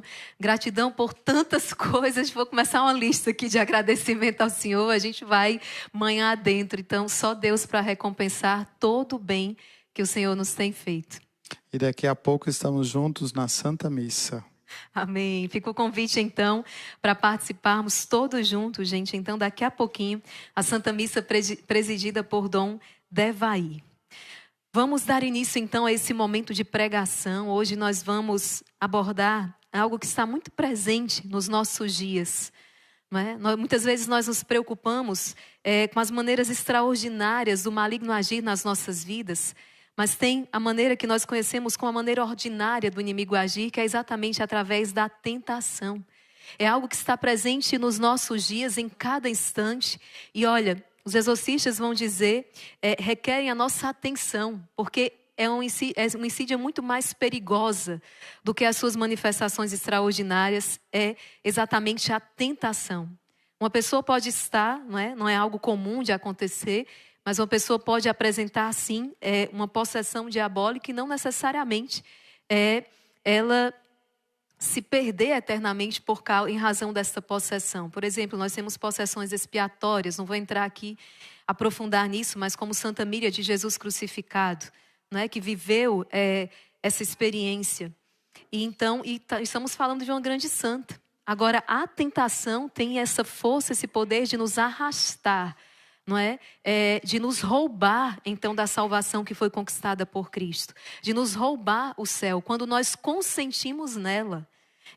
gratidão. Gratidão por tantas coisas. Vou começar uma lista aqui de agradecimento ao Senhor. A gente vai manhã adentro. Então, só Deus para recompensar todo o bem que o Senhor nos tem feito. E daqui a pouco estamos juntos na Santa Missa. Amém. Fica o convite, então, para participarmos todos juntos, gente. Então, daqui a pouquinho, a Santa Missa presidida por Dom Devaí. Vamos dar início, então, a esse momento de pregação. Hoje nós vamos abordar algo que está muito presente nos nossos dias. Não é? Muitas vezes nós nos preocupamos com as maneiras extraordinárias do maligno agir nas nossas vidas, mas tem a maneira que nós conhecemos como a maneira ordinária do inimigo agir, que é exatamente através da tentação. É algo que está presente nos nossos dias, em cada instante. E olha, os exorcistas vão dizer, requerem a nossa atenção, porque é uma insídia muito mais perigosa do que as suas manifestações extraordinárias, é exatamente a tentação. Uma pessoa pode estar, não é algo comum de acontecer, mas uma pessoa pode apresentar, sim, uma possessão diabólica e não necessariamente ela se perder eternamente em razão dessa possessão. Por exemplo, nós temos possessões expiatórias, não vou entrar aqui, aprofundar nisso, mas como Santa Míria de Jesus crucificado, que viveu essa experiência. Estamos falando de uma grande santa. Agora, a tentação tem essa força, esse poder de nos arrastar, de nos roubar, então, da salvação que foi conquistada por Cristo. De nos roubar o céu, quando nós consentimos nela.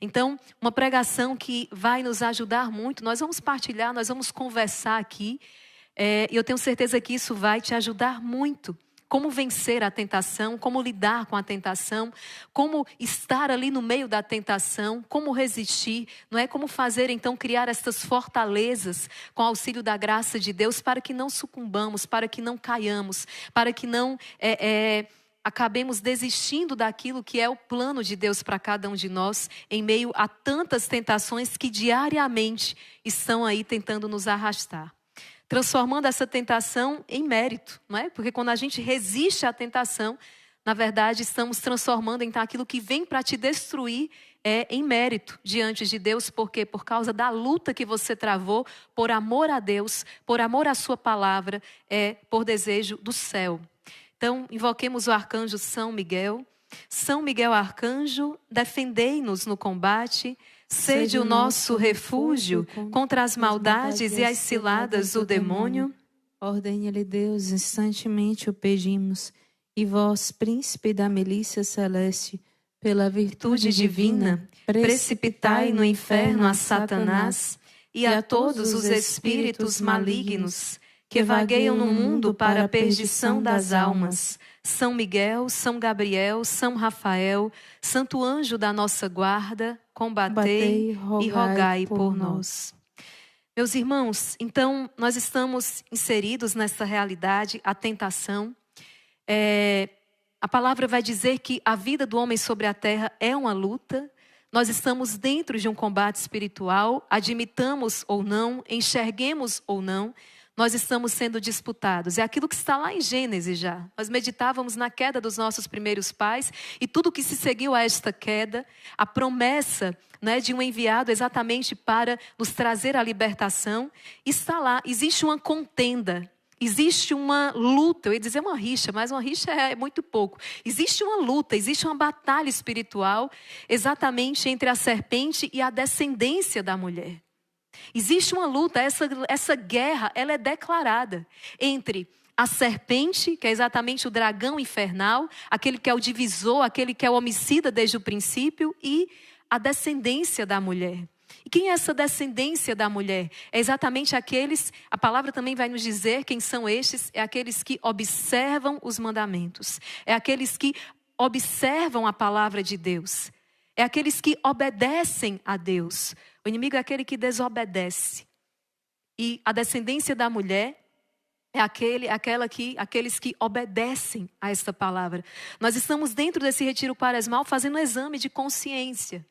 Então, uma pregação que vai nos ajudar muito, nós vamos partilhar, nós vamos conversar aqui. E eu tenho certeza que isso vai te ajudar muito. Como vencer a tentação, como lidar com a tentação, como estar ali no meio da tentação, como resistir, como fazer então criar estas fortalezas com o auxílio da graça de Deus para que não sucumbamos, para que não caiamos, para que não acabemos desistindo daquilo que é o plano de Deus para cada um de nós, em meio a tantas tentações que diariamente estão aí tentando nos arrastar. Transformando essa tentação em mérito, Porque quando a gente resiste à tentação, na verdade estamos transformando então aquilo que vem para te destruir em mérito diante de Deus. Por quê? Por causa da luta que você travou, por amor a Deus, por amor à sua palavra, por desejo do céu. Então, invoquemos o arcanjo São Miguel. São Miguel Arcanjo, defendei-nos no combate. Sede o nosso refúgio contra as maldades e as ciladas do demônio. Ordene-lhe Deus, instantemente o pedimos. E vós, príncipe da milícia celeste, pela virtude divina, precipitai no inferno a Satanás e a todos os espíritos malignos que vagueiam no mundo para a perdição das almas. São Miguel, São Gabriel, São Rafael, Santo Anjo da nossa guarda, combatei e rogai por nós. Meus irmãos, então nós estamos inseridos nessa realidade, a tentação. A palavra vai dizer que a vida do homem sobre a terra é uma luta. Nós estamos dentro de um combate espiritual, admitamos ou não, enxerguemos ou não, nós estamos sendo disputados. É aquilo que está lá em Gênesis já. Nós meditávamos na queda dos nossos primeiros pais e tudo que se seguiu a esta queda, a promessa de um enviado exatamente para nos trazer a libertação, está lá. Existe uma contenda, existe uma luta, eu ia dizer uma rixa, mas uma rixa é muito pouco. Existe uma luta, existe uma batalha espiritual exatamente entre a serpente e a descendência da mulher. Existe uma luta, essa guerra, ela é declarada entre a serpente, que é exatamente o dragão infernal, aquele que é o divisor, aquele que é o homicida desde o princípio, e a descendência da mulher. E quem é essa descendência da mulher? É exatamente aqueles, a palavra também vai nos dizer quem são estes, é aqueles que observam os mandamentos, é aqueles que observam a palavra de Deus, é aqueles que obedecem a Deus. O inimigo é aquele que desobedece. E a descendência da mulher é aqueles que obedecem a esta palavra. Nós estamos dentro desse retiro quaresmal fazendo um exame de consciência.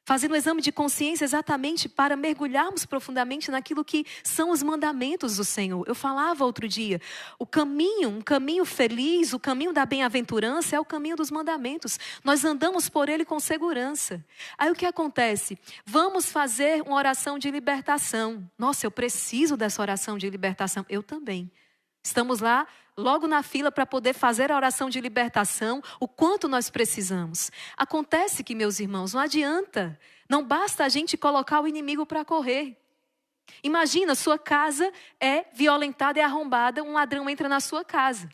Fazendo um exame de consciência exatamente para mergulharmos profundamente naquilo que são os mandamentos do Senhor. Eu falava outro dia, um caminho feliz, o caminho da bem-aventurança é o caminho dos mandamentos. Nós andamos por ele com segurança. Aí o que acontece? Vamos fazer uma oração de libertação. Nossa, eu preciso dessa oração de libertação. Eu também. Estamos lá, logo na fila para poder fazer a oração de libertação, o quanto nós precisamos. Acontece que, meus irmãos, não adianta, não basta a gente colocar o inimigo para correr. Imagina, sua casa é violentada, é arrombada, um ladrão entra na sua casa.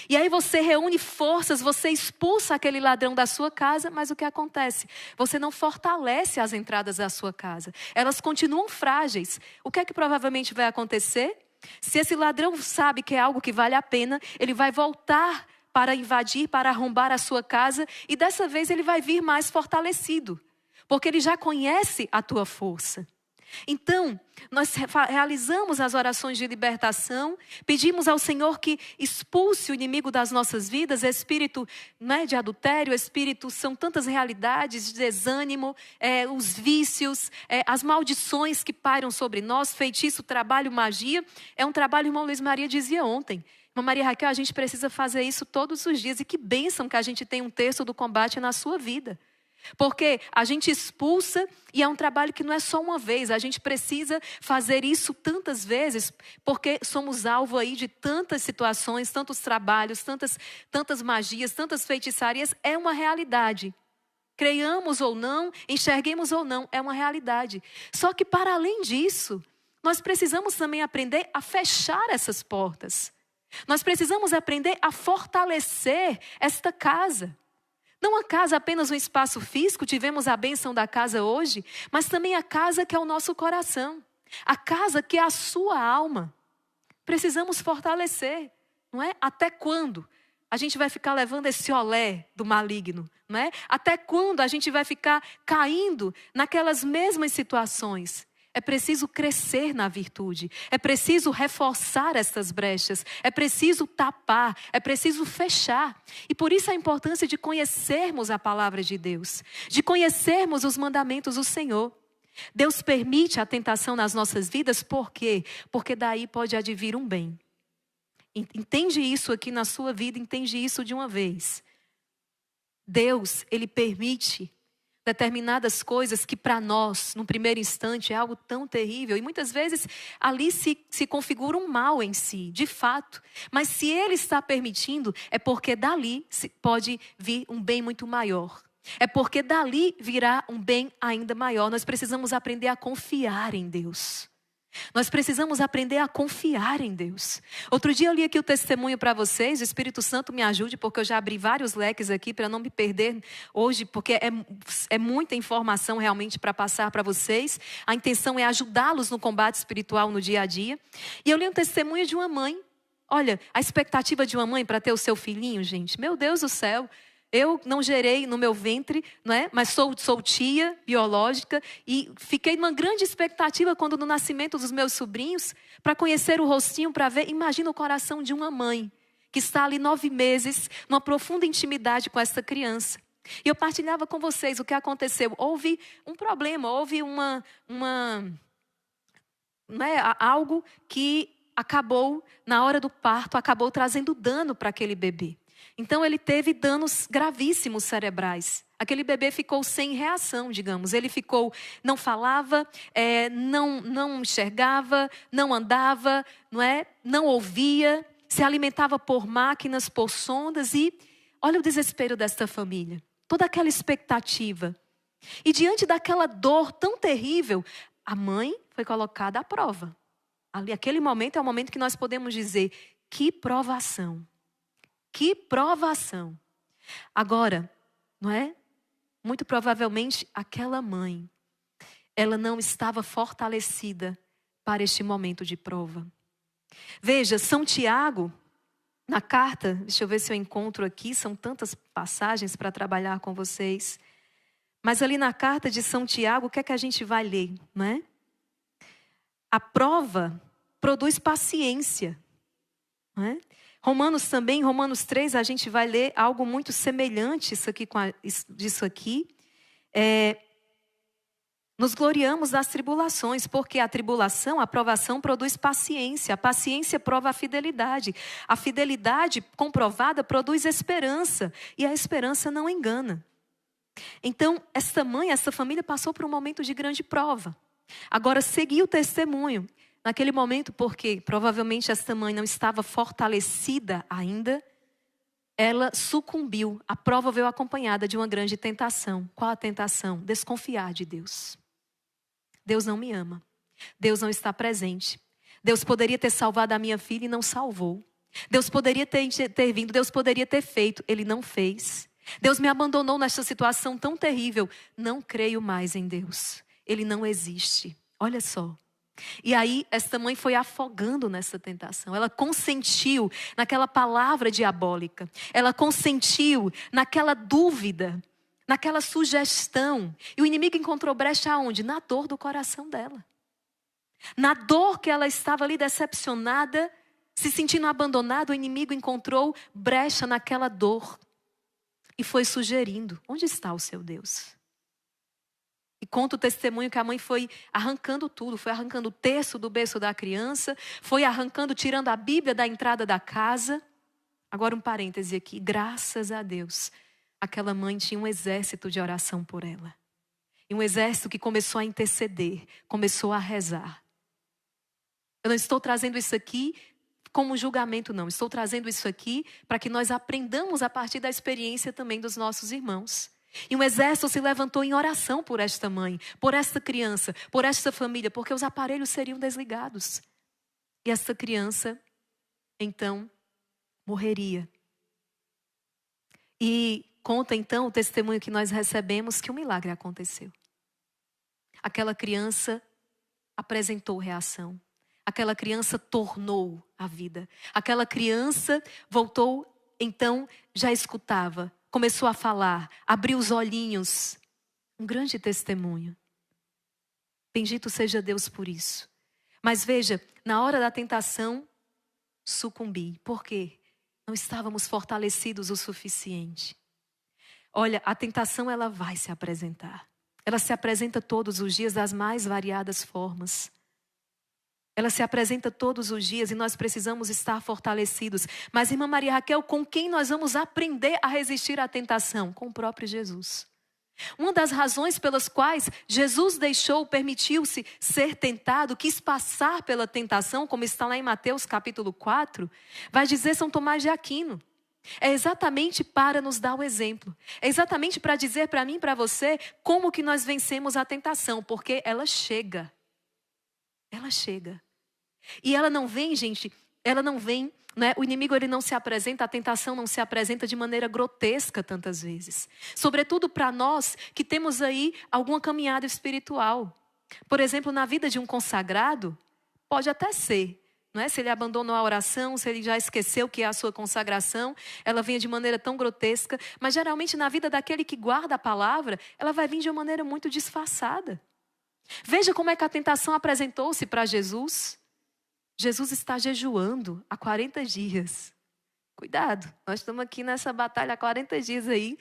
E aí você reúne forças, você expulsa aquele ladrão da sua casa, mas o que acontece? Você não fortalece as entradas da sua casa. Elas continuam frágeis. O que é que provavelmente vai acontecer? Se esse ladrão sabe que é algo que vale a pena, ele vai voltar para invadir, para arrombar a sua casa, e dessa vez ele vai vir mais fortalecido, porque ele já conhece a tua força. Então, nós realizamos as orações de libertação, pedimos ao Senhor que expulse o inimigo das nossas vidas, espírito, né, de adultério, espírito, são tantas realidades, de desânimo, os vícios, as maldições que pairam sobre nós, feitiço, trabalho, magia. É um trabalho, irmão Luiz Maria dizia ontem. Irmã Maria Raquel, a gente precisa fazer isso todos os dias, e que bênção que a gente tem um terço do combate na sua vida. Porque a gente expulsa e é um trabalho que não é só uma vez. A gente precisa fazer isso tantas vezes, porque somos alvo aí de tantas situações, tantos trabalhos, tantas magias, tantas feitiçarias. É uma realidade. Creiamos ou não, enxerguemos ou não, é uma realidade. Só que para além disso, nós precisamos também aprender a fechar essas portas. Nós precisamos aprender a fortalecer esta casa. Não a casa apenas um espaço físico, tivemos a bênção da casa hoje, mas também a casa que é o nosso coração. A casa que é a sua alma. Precisamos fortalecer, não é? Até quando a gente vai ficar levando esse olé do maligno, não é? Até quando a gente vai ficar caindo naquelas mesmas situações? É preciso crescer na virtude, é preciso reforçar essas brechas, é preciso tapar, é preciso fechar. E por isso a importância de conhecermos a palavra de Deus, de conhecermos os mandamentos do Senhor. Deus permite a tentação nas nossas vidas, por quê? Porque daí pode advir um bem. Entende isso aqui na sua vida, entende isso de uma vez. Deus, Ele permite determinadas coisas que para nós, no primeiro instante, é algo tão terrível. E muitas vezes ali se configura um mal em si, de fato. Mas se Ele está permitindo, é porque dali pode vir um bem muito maior. É porque dali virá um bem ainda maior. Nós precisamos aprender a confiar em Deus. Nós precisamos aprender a confiar em Deus. Outro dia eu li aqui o testemunho para vocês. O Espírito Santo me ajude, porque eu já abri vários leques aqui para não me perder hoje, porque é muita informação realmente para passar para vocês. A intenção é ajudá-los no combate espiritual no dia a dia. E eu li um testemunho de uma mãe. Olha, a expectativa de uma mãe para ter o seu filhinho, gente. Meu Deus do céu. Eu não gerei no meu ventre, não é? Mas sou tia biológica e fiquei numa grande expectativa quando no nascimento dos meus sobrinhos, para conhecer o rostinho, para ver. Imagina o coração de uma mãe que está ali 9 meses, numa profunda intimidade com essa criança. E eu partilhava com vocês o que aconteceu. Houve um problema, houve algo que acabou, na hora do parto, acabou trazendo dano para aquele bebê. Então ele teve danos gravíssimos cerebrais. Aquele bebê ficou sem reação, digamos. Ele não falava, não enxergava, não andava, não ouvia, se alimentava por máquinas, por sondas. E olha o desespero desta família. Toda aquela expectativa. E diante daquela dor tão terrível, a mãe foi colocada à prova. Ali, aquele momento é o momento que nós podemos dizer, que provação. Que provação. Agora, não é? Muito provavelmente aquela mãe, ela não estava fortalecida para este momento de prova. Veja, São Tiago, na carta, deixa eu ver se eu encontro aqui, são tantas passagens para trabalhar com vocês. Mas ali na carta de São Tiago, o que é que a gente vai ler, não é? A prova produz paciência, não é? Romanos 3, a gente vai ler algo muito semelhante disso aqui. Nos gloriamos das tribulações, porque a tribulação, a provação produz paciência. A paciência prova a fidelidade. A fidelidade comprovada produz esperança. E a esperança não engana. Então, essa família passou por um momento de grande prova. Agora, seguiu o testemunho. Naquele momento, porque provavelmente esta mãe não estava fortalecida ainda, ela sucumbiu. A prova veio acompanhada de uma grande tentação. Qual a tentação? Desconfiar de Deus. Deus não me ama. Deus não está presente. Deus poderia ter salvado a minha filha e não salvou. Deus poderia ter vindo, Deus poderia ter feito, Ele não fez. Deus me abandonou nesta situação tão terrível. Não creio mais em Deus. Ele não existe. Olha só. E aí, esta mãe foi afogando nessa tentação. Ela consentiu naquela palavra diabólica. Ela consentiu naquela dúvida, naquela sugestão. E o inimigo encontrou brecha aonde? Na dor do coração dela. Na dor que ela estava ali decepcionada, se sentindo abandonada, o inimigo encontrou brecha naquela dor. E foi sugerindo, onde está o seu Deus? E conta o testemunho que a mãe foi arrancando tudo. Foi arrancando o terço do berço da criança. Foi arrancando, tirando a Bíblia da entrada da casa. Agora um parêntese aqui. Graças a Deus, aquela mãe tinha um exército de oração por ela. E um exército que começou a interceder. Começou a rezar. Eu não estou trazendo isso aqui como julgamento, não. Estou trazendo isso aqui para que nós aprendamos a partir da experiência também dos nossos irmãos. E um exército se levantou em oração por esta mãe, por esta criança, por esta família, porque os aparelhos seriam desligados. E esta criança, então, morreria. E conta então o testemunho que nós recebemos que um milagre aconteceu. Aquela criança apresentou reação. Aquela criança tornou a vida. Aquela criança voltou, então, já escutava. Começou a falar, abriu os olhinhos. Um grande testemunho. Bendito seja Deus por isso. Mas veja, na hora da tentação, sucumbi. Por quê? Não estávamos fortalecidos o suficiente. Olha, a tentação ela vai se apresentar. Ela se apresenta todos os dias das mais variadas formas. Ela se apresenta todos os dias e nós precisamos estar fortalecidos. Mas, irmã Maria Raquel, com quem nós vamos aprender a resistir à tentação? Com o próprio Jesus. Uma das razões pelas quais Jesus permitiu-se ser tentado, quis passar pela tentação, como está lá em Mateus capítulo 4, vai dizer São Tomás de Aquino. É exatamente para nos dar o exemplo. É exatamente para dizer para mim e para você como que nós vencemos a tentação. Porque ela chega. Ela chega. E ela não vem, gente, ela não vem, né? O inimigo ele não se apresenta, a tentação não se apresenta de maneira grotesca tantas vezes. Sobretudo para nós que temos aí alguma caminhada espiritual. Por exemplo, na vida de um consagrado, pode até ser, não é? Se ele abandonou a oração, se ele já esqueceu que é a sua consagração, ela vem de maneira tão grotesca. Mas geralmente na vida daquele que guarda a palavra, ela vai vir de uma maneira muito disfarçada. Veja como é que a tentação apresentou-se para Jesus. Jesus está jejuando há 40 dias. Cuidado, nós estamos aqui nessa batalha há 40 dias aí,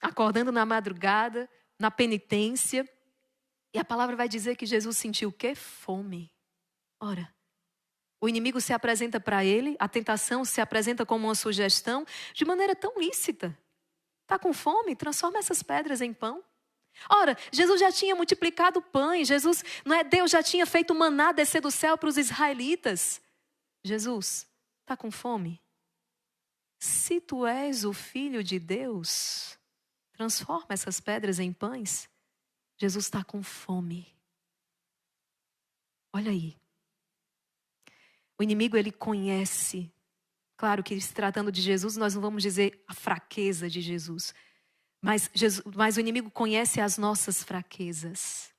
acordando na madrugada, na penitência. E a palavra vai dizer que Jesus sentiu o quê? Fome. Ora, o inimigo se apresenta para ele, a tentação se apresenta como uma sugestão de maneira tão lícita. Está com fome? Transforma essas pedras em pão. Ora, Jesus já tinha multiplicado pães, Deus já tinha feito maná descer do céu para os israelitas. Jesus, está com fome? Se tu és o Filho de Deus, transforma essas pedras em pães. Jesus está com fome. Olha aí. O inimigo, ele conhece. Claro que se tratando de Jesus, nós não vamos dizer a fraqueza de Jesus. Mas o inimigo conhece as nossas fraquezas.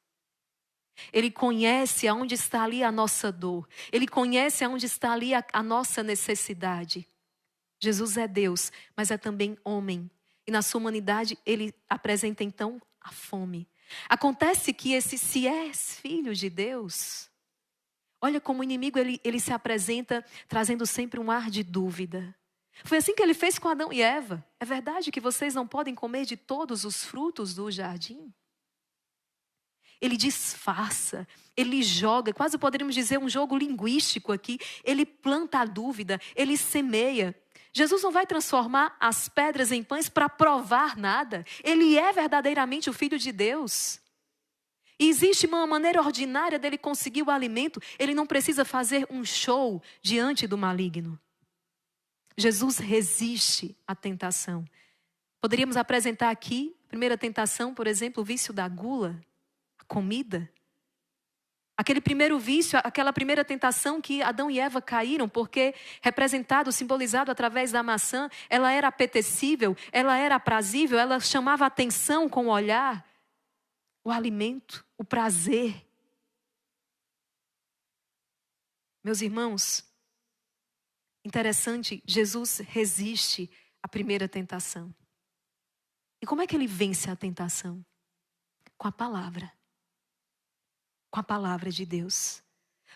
Ele conhece aonde está ali a nossa dor. Ele conhece aonde está ali a nossa necessidade. Jesus é Deus, mas é também homem. E na sua humanidade, ele apresenta então a fome. Acontece que se és filho de Deus, olha como o inimigo ele se apresenta trazendo sempre um ar de dúvida. Foi assim que ele fez com Adão e Eva. É verdade que vocês não podem comer de todos os frutos do jardim? ele disfarça, ele joga, quase poderíamos dizer um jogo linguístico aqui. Ele planta a dúvida, ele semeia. Jesus não vai transformar as pedras em pães para provar nada. Ele é verdadeiramente o Filho de Deus. E existe uma maneira ordinária dele conseguir o alimento. Ele não precisa fazer um show diante do maligno. Jesus resiste à tentação. Poderíamos apresentar aqui, primeira tentação, por exemplo, o vício da gula, a comida. Aquele primeiro vício, aquela primeira tentação que Adão e Eva caíram, porque representado, simbolizado através da maçã, ela era apetecível, ela era aprazível, ela chamava a atenção com o olhar, o alimento, o prazer. Meus irmãos, interessante, Jesus resiste à primeira tentação. E como é que ele vence a tentação? Com a palavra. Com a palavra de Deus.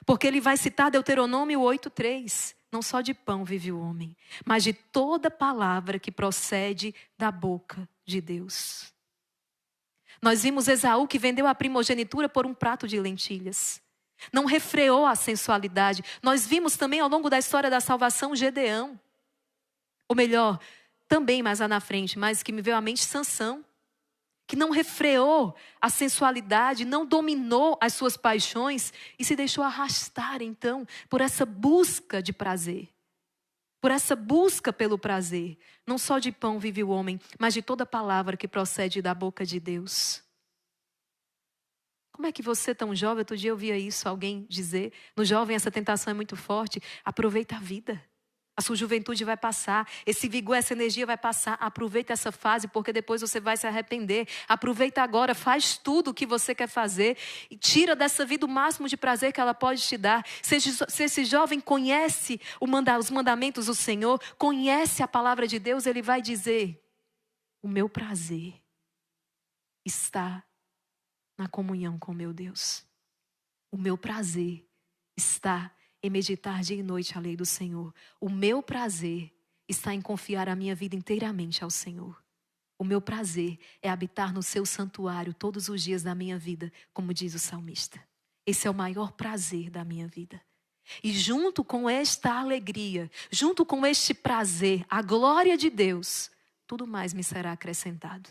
Porque ele vai citar Deuteronômio 8:3. Não só de pão vive o homem, mas de toda palavra que procede da boca de Deus. Nós vimos Esaú que vendeu a primogenitura por um prato de lentilhas. Não refreou a sensualidade. Nós vimos também ao longo da história da salvação Gedeão. Ou melhor, também mais lá na frente, mas que me veio à mente Sansão. Que não refreou a sensualidade, não dominou as suas paixões e se deixou arrastar então por essa busca de prazer. Por essa busca pelo prazer. Não só de pão vive o homem, mas de toda palavra que procede da boca de Deus. Como é que você, tão jovem, outro dia eu via isso, alguém dizer, no jovem essa tentação é muito forte, aproveita a vida. A sua juventude vai passar, esse vigor, essa energia vai passar. Aproveita essa fase, porque depois você vai se arrepender. Aproveita agora, faz tudo o que você quer fazer. E tira dessa vida o máximo de prazer que ela pode te dar. Se esse jovem conhece os mandamentos do Senhor, conhece a palavra de Deus, ele vai dizer, o meu prazer está na comunhão com meu Deus. O meu prazer está em meditar dia e noite a lei do Senhor. O meu prazer está em confiar a minha vida inteiramente ao Senhor. O meu prazer é habitar no seu santuário todos os dias da minha vida, como diz o salmista. Esse é o maior prazer da minha vida. E junto com esta alegria, junto com este prazer, a glória de Deus, tudo mais me será acrescentado.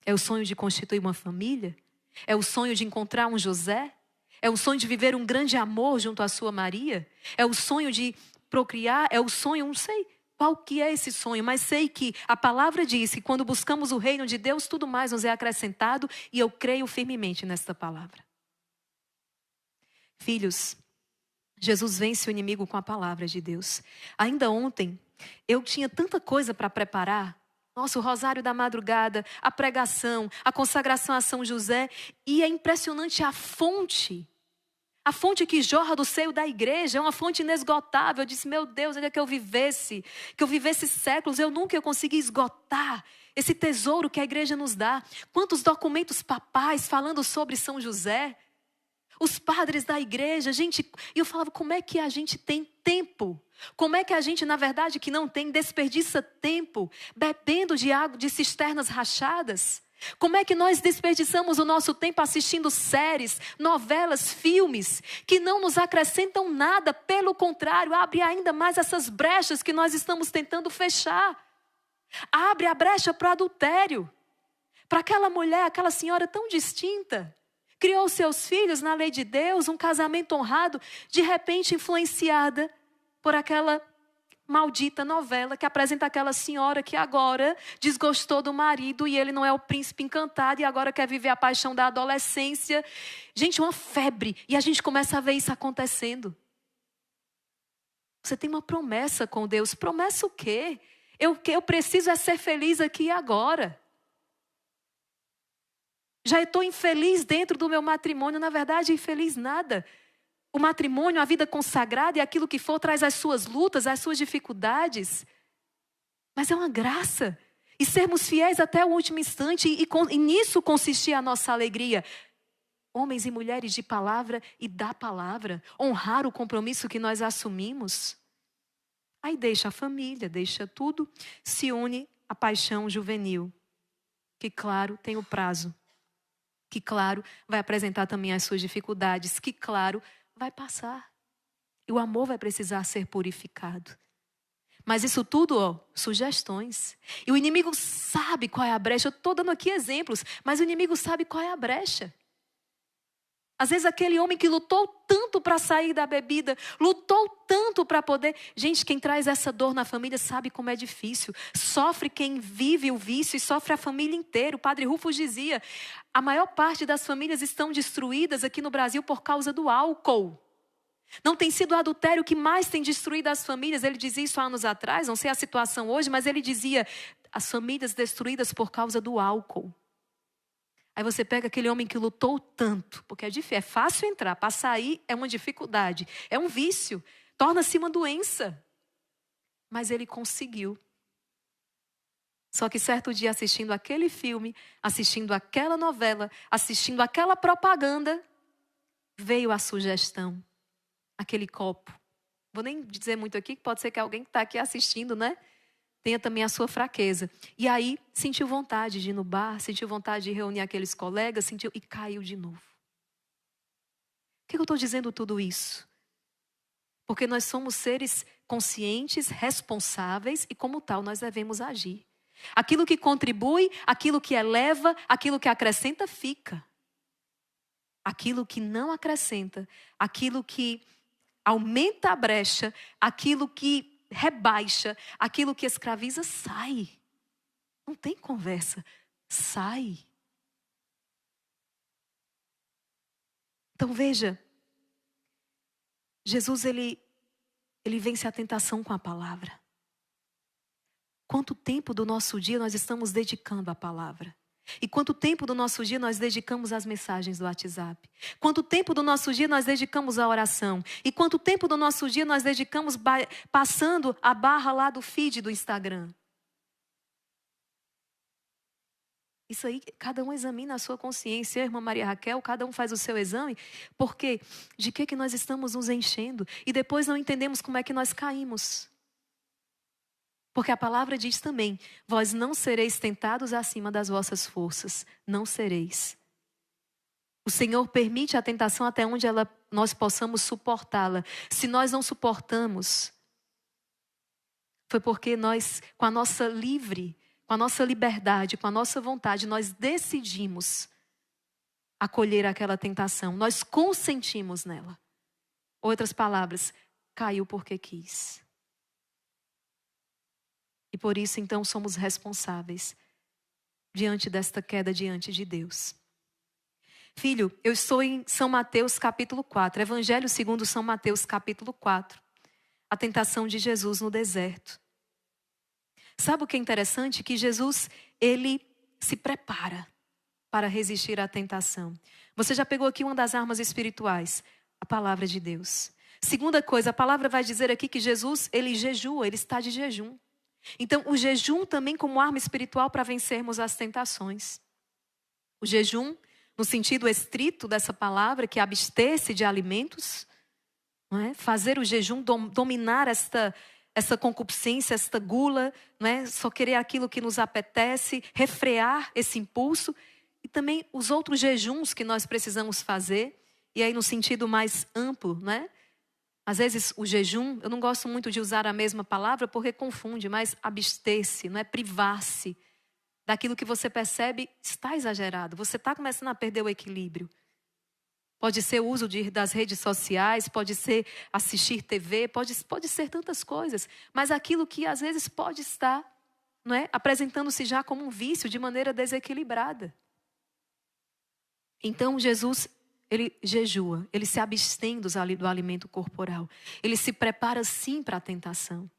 É o sonho de constituir uma família? É o sonho de encontrar um José? É o sonho de viver um grande amor junto à sua Maria? É o sonho de procriar? É o sonho, não sei qual que é esse sonho, mas sei que a palavra diz que quando buscamos o reino de Deus, tudo mais nos é acrescentado e eu creio firmemente nesta palavra. Filhos, Jesus vence o inimigo com a palavra de Deus. Ainda ontem, eu tinha tanta coisa para preparar. Nossa, o rosário da madrugada, a pregação, a consagração a São José. E é impressionante a fonte que jorra do seio da igreja, é uma fonte inesgotável. Eu disse, meu Deus, onde é que eu vivesse séculos, eu nunca ia conseguir esgotar esse tesouro que a igreja nos dá. Quantos documentos papais falando sobre São José. Os padres da igreja, gente, e eu falava, como é que a gente tem tempo? Como é que a gente, na verdade, que não tem, desperdiça tempo bebendo de água de cisternas rachadas? Como é que nós desperdiçamos o nosso tempo assistindo séries, novelas, filmes, que não nos acrescentam nada, pelo contrário, abre ainda mais essas brechas que nós estamos tentando fechar. Abre a brecha para o adultério, para aquela mulher, aquela senhora tão distinta. Criou seus filhos na lei de Deus, um casamento honrado, de repente influenciada por aquela maldita novela que apresenta aquela senhora que agora desgostou do marido e ele não é o príncipe encantado e agora quer viver a paixão da adolescência. Gente, uma febre. E a gente começa a ver isso acontecendo. Você tem uma promessa com Deus. Promessa o quê? Eu preciso é ser feliz aqui e agora. Já estou infeliz dentro do meu matrimônio. Na verdade, infeliz nada. O matrimônio, a vida consagrada e aquilo que for, traz as suas lutas, as suas dificuldades. Mas é uma graça. E sermos fiéis até o último instante. E nisso consistir a nossa alegria. Homens e mulheres de palavra e da palavra. Honrar o compromisso que nós assumimos. Aí deixa a família, deixa tudo. Se une à paixão juvenil. Que, claro, tem o prazo. que, claro, vai apresentar também as suas dificuldades, que, claro, vai passar. E o amor vai precisar ser purificado. Mas isso tudo, sugestões. E o inimigo sabe qual é a brecha. Eu estou dando aqui exemplos, mas o inimigo sabe qual é a brecha. Às vezes aquele homem que lutou tanto para sair da bebida, lutou tanto para poder... Gente, quem traz essa dor na família sabe como é difícil. Sofre quem vive o vício e sofre a família inteira. O padre Rufus dizia, a maior parte das famílias estão destruídas aqui no Brasil por causa do álcool. Não tem sido o adultério que mais tem destruído as famílias. Ele dizia isso há anos atrás, não sei a situação hoje, mas ele dizia, as famílias destruídas por causa do álcool. Aí você pega aquele homem que lutou tanto, porque é difícil, é fácil entrar, para sair é uma dificuldade, é um vício, torna-se uma doença. Mas ele conseguiu. Só que certo dia assistindo aquele filme, assistindo aquela novela, assistindo aquela propaganda, veio a sugestão, aquele copo. Vou nem dizer muito aqui, que pode ser que alguém que está aqui assistindo, né? Tenha também a sua fraqueza. E aí, sentiu vontade de ir no bar, sentiu vontade de reunir aqueles colegas, sentiu e caiu de novo. Por que eu estou dizendo tudo isso? Porque nós somos seres conscientes, responsáveis e como tal nós devemos agir. Aquilo que contribui, aquilo que eleva, aquilo que acrescenta, fica. Aquilo que não acrescenta, aquilo que aumenta a brecha, aquilo que rebaixa, aquilo que escraviza, sai. Não tem conversa, sai. Então veja, Jesus ele vence a tentação com a palavra. Quanto tempo do nosso dia nós estamos dedicando à palavra? E quanto tempo do nosso dia nós dedicamos às mensagens do WhatsApp? Quanto tempo do nosso dia nós dedicamos à oração? E quanto tempo do nosso dia nós dedicamos passando a barra lá do feed do Instagram? Isso aí, cada um examina a sua consciência, irmã Maria Raquel, cada um faz o seu exame, porque de que nós estamos nos enchendo? E depois não entendemos como é que nós caímos. Porque a palavra diz também, vós não sereis tentados acima das vossas forças, não sereis. O Senhor permite a tentação até onde nós possamos suportá-la. Se nós não suportamos, foi porque nós, com a nossa liberdade, com a nossa vontade, nós decidimos acolher aquela tentação. Nós consentimos nela. Outras palavras, caiu porque quis. E por isso, então, somos responsáveis diante desta queda diante de Deus. Filho, eu estou em São Mateus capítulo 4, Evangelho segundo São Mateus capítulo 4. A tentação de Jesus no deserto. Sabe o que é interessante? Que Jesus, ele se prepara para resistir à tentação. Você já pegou aqui uma das armas espirituais, a palavra de Deus. Segunda coisa, a palavra vai dizer aqui que Jesus, ele jejua, ele está de jejum. Então, o jejum também como arma espiritual para vencermos as tentações. O jejum, no sentido estrito dessa palavra, que é abster-se de alimentos, não é? Fazer o jejum, dominar essa concupiscência, esta gula, não é? Só querer aquilo que nos apetece, refrear esse impulso. E também os outros jejuns que nós precisamos fazer, e aí no sentido mais amplo, não é? Às vezes o jejum, eu não gosto muito de usar a mesma palavra porque confunde, mas abster-se, não é? Privar-se daquilo que você percebe está exagerado. Você está começando a perder o equilíbrio. Pode ser o uso das redes sociais, pode ser assistir TV, pode ser tantas coisas. Mas aquilo que às vezes pode estar, não é? Apresentando-se já como um vício de maneira desequilibrada. Então Jesus, ele jejua, ele se abstém do alimento corporal. Ele se prepara sim para a tentação.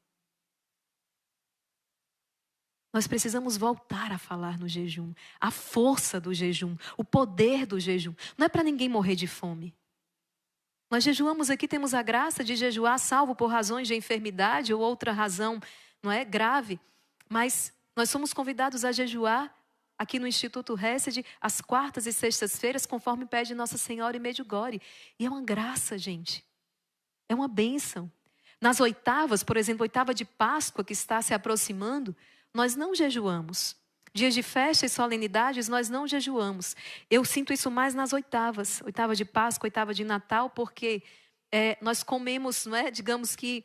Nós precisamos voltar a falar no jejum. A força do jejum, o poder do jejum. Não é para ninguém morrer de fome. Nós jejuamos aqui, temos a graça de jejuar salvo por razões de enfermidade ou outra razão, não é, grave. Mas nós somos convidados a jejuar aqui no Instituto Hesed, às quartas e sextas-feiras, conforme pede Nossa Senhora em Medjugorje. E é uma graça, gente. É uma bênção. Nas oitavas, por exemplo, oitava de Páscoa que está se aproximando, nós não jejuamos. Dias de festa e solenidades, nós não jejuamos. Eu sinto isso mais nas oitavas. Oitava de Páscoa, oitava de Natal, porque nós comemos, não é? Digamos que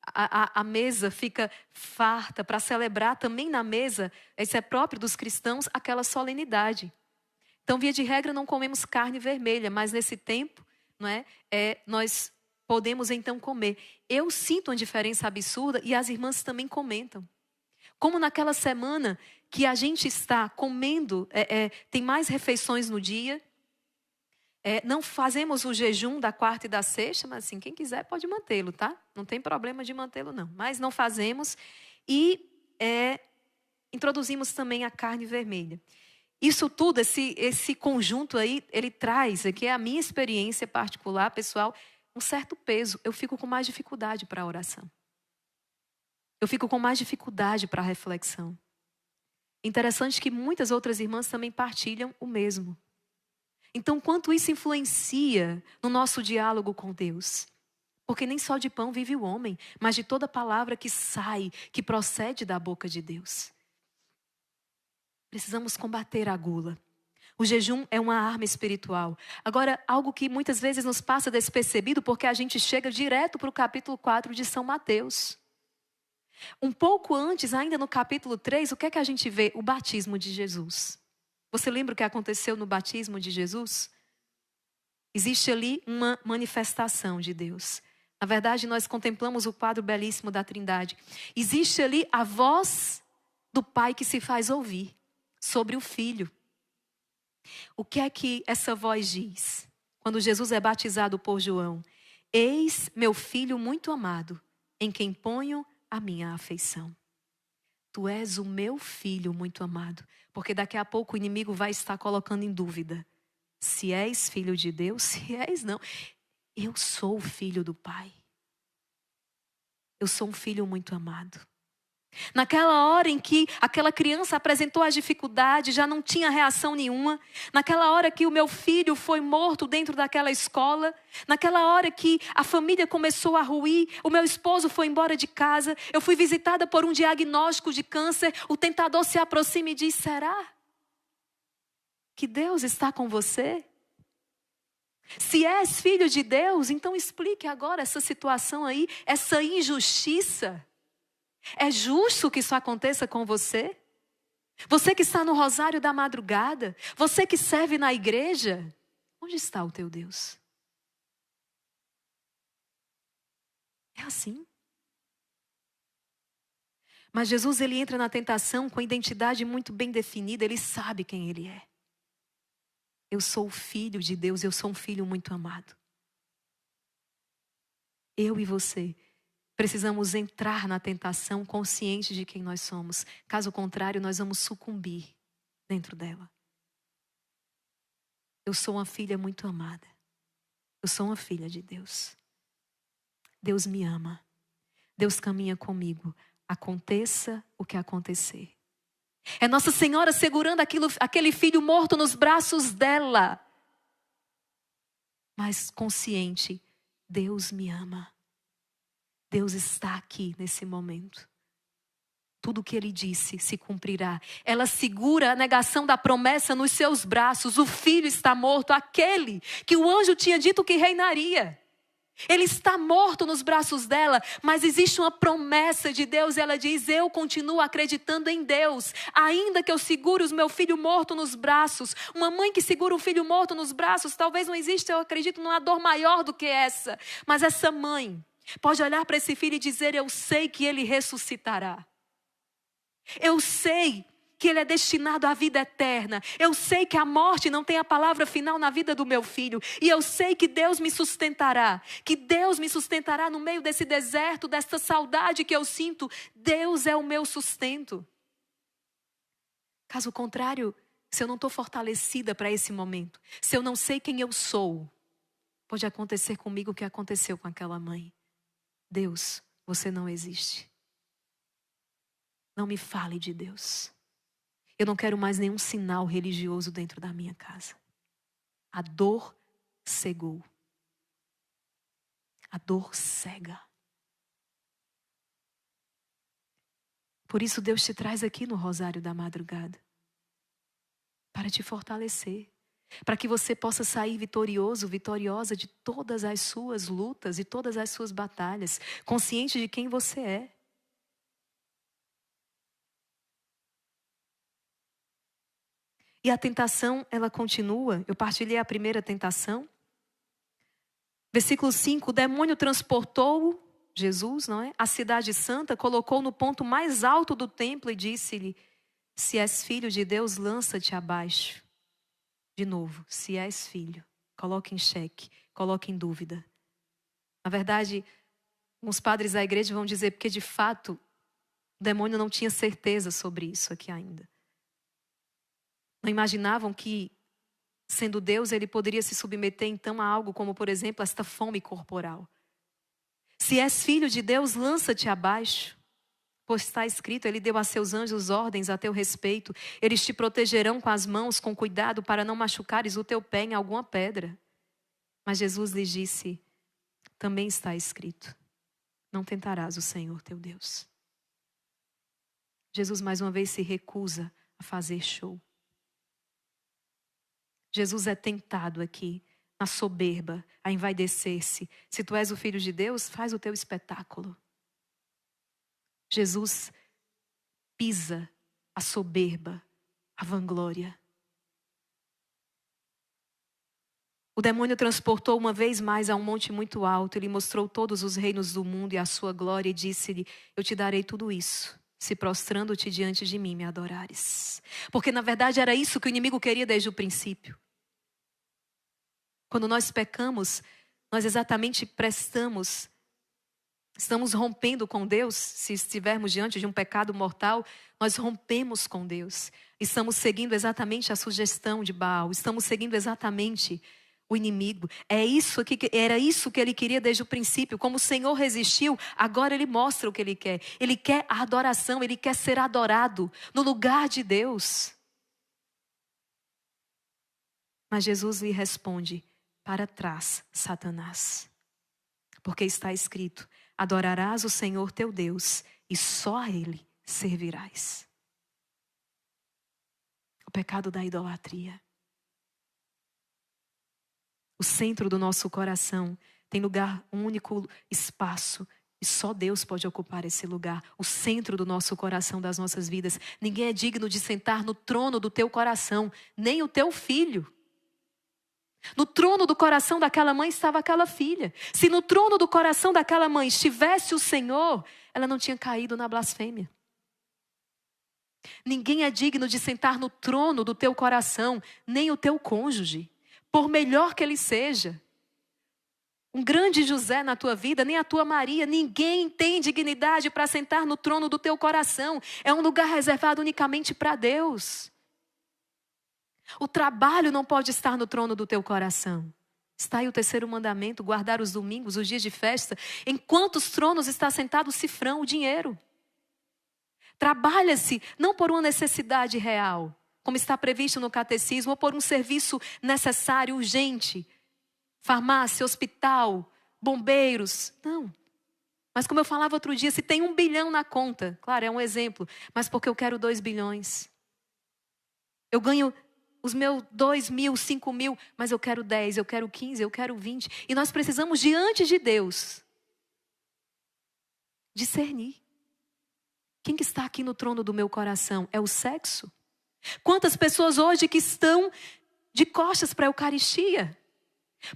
a mesa fica farta para celebrar também na mesa, isso é próprio dos cristãos, aquela solenidade. Então, via de regra, não comemos carne vermelha, mas nesse tempo, não é? Nós podemos então comer. Eu sinto uma diferença absurda e as irmãs também comentam. Como naquela semana que a gente está comendo, tem mais refeições no dia. Não fazemos o jejum da quarta e da sexta, mas assim, quem quiser pode mantê-lo, tá? Não tem problema de mantê-lo, não. Mas não fazemos e introduzimos também a carne vermelha. Isso tudo, esse conjunto aí, ele traz, aqui é a minha experiência particular, pessoal, um certo peso. Eu fico com mais dificuldade para a oração. Eu fico com mais dificuldade para a reflexão. Interessante que muitas outras irmãs também partilham o mesmo. Então, quanto isso influencia no nosso diálogo com Deus? Porque nem só de pão vive o homem, mas de toda palavra que sai, que procede da boca de Deus. Precisamos combater a gula. O jejum é uma arma espiritual. Agora, algo que muitas vezes nos passa despercebido, porque a gente chega direto para o capítulo 4 de São Mateus. Um pouco antes, ainda no capítulo 3, o que é que a gente vê? O batismo de Jesus. Você lembra o que aconteceu no batismo de Jesus? Existe ali uma manifestação de Deus. Na verdade, nós contemplamos o quadro belíssimo da Trindade. Existe ali a voz do Pai que se faz ouvir sobre o Filho. O que é que essa voz diz? Quando Jesus é batizado por João: eis meu filho muito amado, em quem ponho a minha afeição. Tu és o meu filho muito amado. Porque daqui a pouco o inimigo vai estar colocando em dúvida se és filho de Deus, se és não. Eu sou o filho do Pai. Eu sou um filho muito amado. Naquela hora em que aquela criança apresentou as dificuldades, já não tinha reação nenhuma. Naquela hora que o meu filho foi morto dentro daquela escola. Naquela hora que a família começou a ruir, o meu esposo foi embora de casa. Eu fui visitada por um diagnóstico de câncer. O tentador se aproxima e diz: será que Deus está com você? Se és filho de Deus, então explique agora essa situação aí, essa injustiça. É justo que isso aconteça com você? Você que está no rosário da madrugada, você que serve na igreja, onde está o teu Deus? É assim. Mas Jesus, ele entra na tentação com a identidade muito bem definida, ele sabe quem ele é. Eu sou o filho de Deus, eu sou um filho muito amado. Eu e você precisamos entrar na tentação consciente de quem nós somos. Caso contrário, nós vamos sucumbir dentro dela. Eu sou uma filha muito amada. Eu sou uma filha de Deus. Deus me ama. Deus caminha comigo. Aconteça o que acontecer. É Nossa Senhora segurando aquele filho morto nos braços dela. Mas consciente, Deus me ama. Deus está aqui nesse momento. Tudo o que ele disse se cumprirá. Ela segura a negação da promessa nos seus braços. O filho está morto, aquele que o anjo tinha dito que reinaria. Ele está morto nos braços dela, mas existe uma promessa de Deus. Ela diz: eu continuo acreditando em Deus, ainda que eu segure o meu filho morto nos braços. Uma mãe que segura um filho morto nos braços, talvez não exista, eu acredito, numa dor maior do que essa. Mas essa mãe pode olhar para esse filho e dizer: eu sei que ele ressuscitará. Eu sei que ele é destinado à vida eterna. Eu sei que a morte não tem a palavra final na vida do meu filho. E eu sei que Deus me sustentará. Que Deus me sustentará no meio desse deserto, dessa saudade que eu sinto. Deus é o meu sustento. Caso contrário, se eu não estou fortalecida para esse momento, se eu não sei quem eu sou, pode acontecer comigo o que aconteceu com aquela mãe. Deus, você não existe. Não me fale de Deus. Eu não quero mais nenhum sinal religioso dentro da minha casa. A dor cegou. A dor cega. Por isso Deus te traz aqui no rosário da madrugada. para te fortalecer, para que você possa sair vitorioso, vitoriosa de todas as suas lutas e todas as suas batalhas, consciente de quem você é. E a tentação, ela continua. Eu partilhei a primeira tentação. Versículo 5, o demônio transportou Jesus, não é? A cidade santa, colocou no ponto mais alto do templo e disse-lhe: se és filho de Deus, lança-te abaixo. De novo, se és filho, coloque em xeque, coloque em dúvida. Na verdade, uns padres da igreja vão dizer, porque de fato, o demônio não tinha certeza sobre isso aqui ainda. Não imaginavam que, sendo Deus, ele poderia se submeter então a algo como, por exemplo, esta fome corporal. Se és filho de Deus, lança-te abaixo. Pois está escrito, ele deu a seus anjos ordens a teu respeito. Eles te protegerão com as mãos, com cuidado, para não machucares o teu pé em alguma pedra. Mas Jesus lhes disse, também está escrito, não tentarás o Senhor teu Deus. Jesus mais uma vez se recusa a fazer show. Jesus é tentado aqui, na soberba, a envaidecer-se. Se tu és o filho de Deus, faz o teu espetáculo. Jesus pisa a soberba, a vanglória. O demônio transportou uma vez mais a um monte muito alto. Ele mostrou todos os reinos do mundo e a sua glória e disse-lhe, eu te darei tudo isso, se prostrando-te diante de mim me adorares. Porque na verdade era isso que o inimigo queria desde o princípio. Quando nós pecamos, nós exatamente estamos rompendo com Deus. Se estivermos diante de um pecado mortal, nós rompemos com Deus. Estamos seguindo exatamente a sugestão de Baal. Estamos seguindo exatamente o inimigo. Era isso que ele queria desde o princípio. Como o Senhor resistiu, agora ele mostra o que ele quer. Ele quer a adoração, ele quer ser adorado no lugar de Deus. Mas Jesus lhe responde, para trás, Satanás. Porque está escrito, adorarás o Senhor teu Deus e só a Ele servirás. O pecado da idolatria. O centro do nosso coração tem lugar, um único espaço. E só Deus pode ocupar esse lugar. O centro do nosso coração, das nossas vidas. Ninguém é digno de sentar no trono do teu coração. Nem o teu filho. No trono do coração daquela mãe estava aquela filha. Se no trono do coração daquela mãe estivesse o Senhor, ela não tinha caído na blasfêmia. Ninguém é digno de sentar no trono do teu coração, nem o teu cônjuge, por melhor que ele seja. Um grande José na tua vida, nem a tua Maria, ninguém tem dignidade para sentar no trono do teu coração. É um lugar reservado unicamente para Deus. O trabalho não pode estar no trono do teu coração. Está aí o terceiro mandamento, guardar os domingos, os dias de festa. Em quantos tronos está sentado o cifrão, o dinheiro? Trabalha-se não por uma necessidade real, como está previsto no catecismo, ou por um serviço necessário, urgente. Farmácia, hospital, bombeiros. Não. Mas como eu falava outro dia, se tem 1 bilhão na conta, claro, é um exemplo, mas porque eu quero 2 bilhões. Eu ganho os meus 2 mil, 5 mil, mas eu quero 10, eu quero 15, eu quero 20. E nós precisamos, diante de Deus, discernir. Quem que está aqui no trono do meu coração? É o sexo? Quantas pessoas hoje que estão de costas para a Eucaristia?